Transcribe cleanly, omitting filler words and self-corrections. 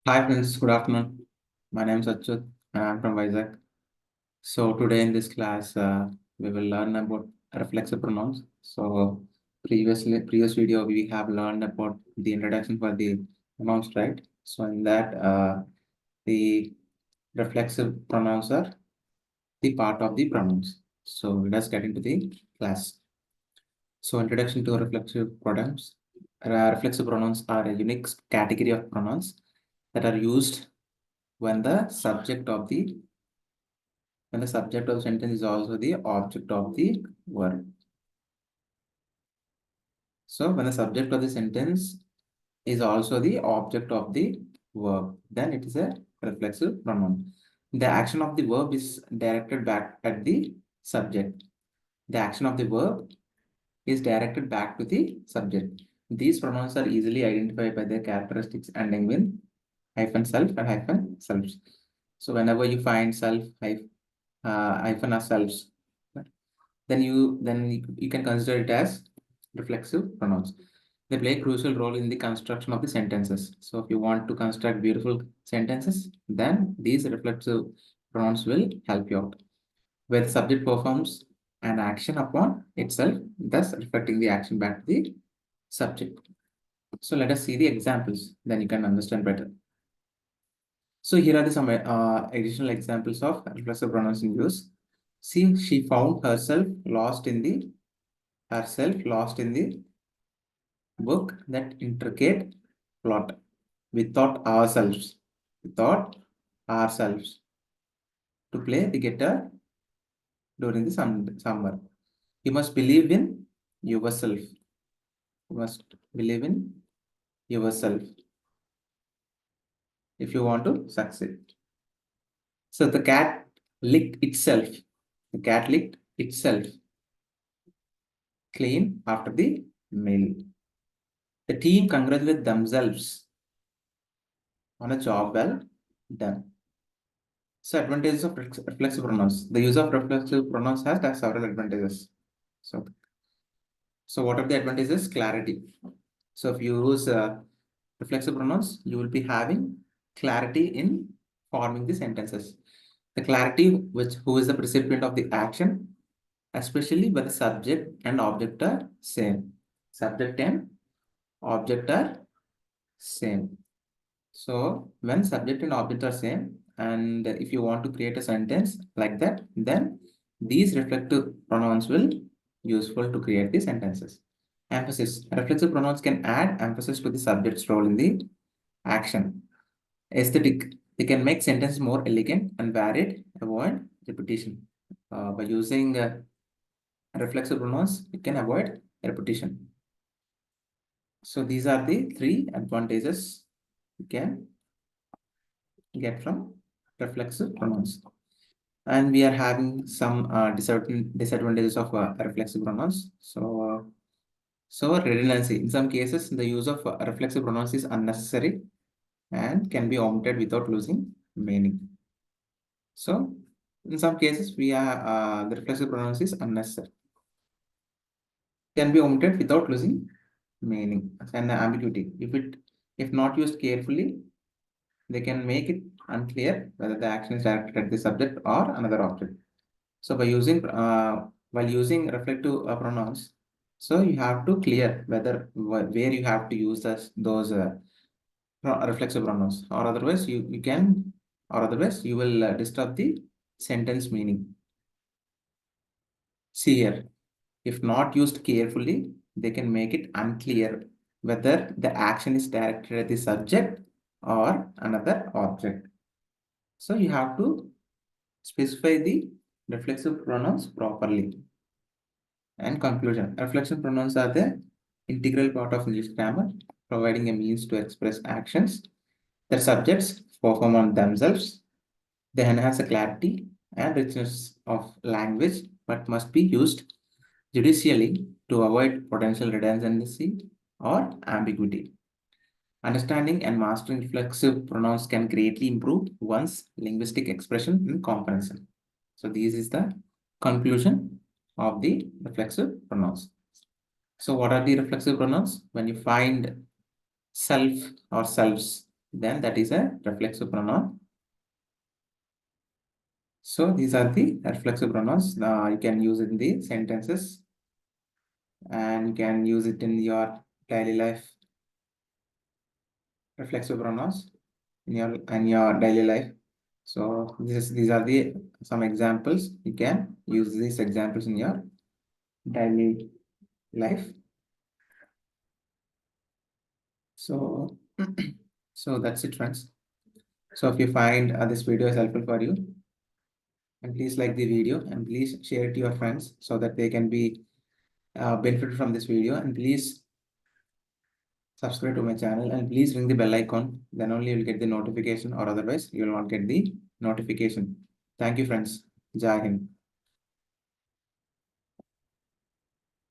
Hi friends, good afternoon. My name is Achyut and I'm from Vizag. So today in this class, we will learn about reflexive pronouns. So previous video, we have learned about the introduction for the pronouns, right? So in that, the reflexive pronouns are the part of the pronouns. So let us get into the class. So introduction to reflexive pronouns. Reflexive pronouns are a unique category of pronouns that are used when the subject of the sentence is also the object of the verb. So when the subject of the sentence is also the object of the verb, then it is a reflexive pronoun. The action of the verb is directed back at the subject. The action of the verb is directed back to the subject. These pronouns are easily identified by their characteristics ending with hyphen self and hyphen selves. So whenever you find self, hyphen or selves, then you can consider it as reflexive pronouns. They play a crucial role in the construction of the sentences. So if you want to construct beautiful sentences, then these reflexive pronouns will help you out. Where the subject performs an action upon itself, thus reflecting the action back to the subject. So let us see the examples, then you can understand better. So here are some additional examples of reflexive pronouns in use. See, she found herself lost in the book that intricate plot. We thought ourselves to play the guitar during the summer. You must believe in yourself. You must believe in yourself if you want to succeed. So the cat licked itself. The cat licked itself clean after the meal. The team congratulated themselves on a job well done. So advantages of reflexive pronouns. The use of reflexive pronouns has several advantages. So what are the advantages? Clarity. So if you use reflexive pronouns, you will be having clarity in forming the sentences. The clarity who is the recipient of the action, especially when the subject and object are same. Subject and object are same. So when subject and object are same, and if you want to create a sentence like that, then these reflective pronouns will useful to create the sentences. Emphasis. Reflexive pronouns can add emphasis to the subject's role in the action. Aesthetic. They can make sentences more elegant and varied, avoid repetition. By using reflexive pronouns, you can avoid repetition. So these are the three advantages you can get from reflexive pronouns. And we are having some disadvantages of reflexive pronouns. So redundancy. In some cases, the use of reflexive pronouns is unnecessary and can be omitted without losing meaning. So in some cases, the reflexive pronouns is unnecessary. Can be omitted without losing meaning and ambiguity. If not used carefully, they can make it unclear whether the action is directed at the subject or another object. So while using reflective pronouns, so you have to clear where you have to use those reflexive pronouns, or otherwise you will disturb the sentence meaning. See here, if not used carefully, they can make it unclear whether the action is directed at the subject or another object. So you have to specify the reflexive pronouns properly. And conclusion. Reflexive pronouns are the integral part of English grammar, providing a means to express actions that subjects perform on themselves. They enhance the clarity and richness of language, but must be used judicially to avoid potential redundancy or ambiguity. Understanding and mastering reflexive pronouns can greatly improve one's linguistic expression and comprehension. So this is the conclusion of the reflexive pronouns. So what are the reflexive pronouns? When you find self or selves, then that is a reflexive pronoun. So these are the reflexive pronouns. You can use it in the sentences and you can use it in your daily life. Reflexive pronouns in your daily life. So these are the some examples. You can use these examples in your daily life. So so that's it, friends. So if you find this video is helpful for you, and please like the video and please share it to your friends so that they can be benefited from this video, and please subscribe to my channel and please ring the bell icon, then only you will get the notification, or otherwise you will not get the notification. Thank you, friends. Jai Hind.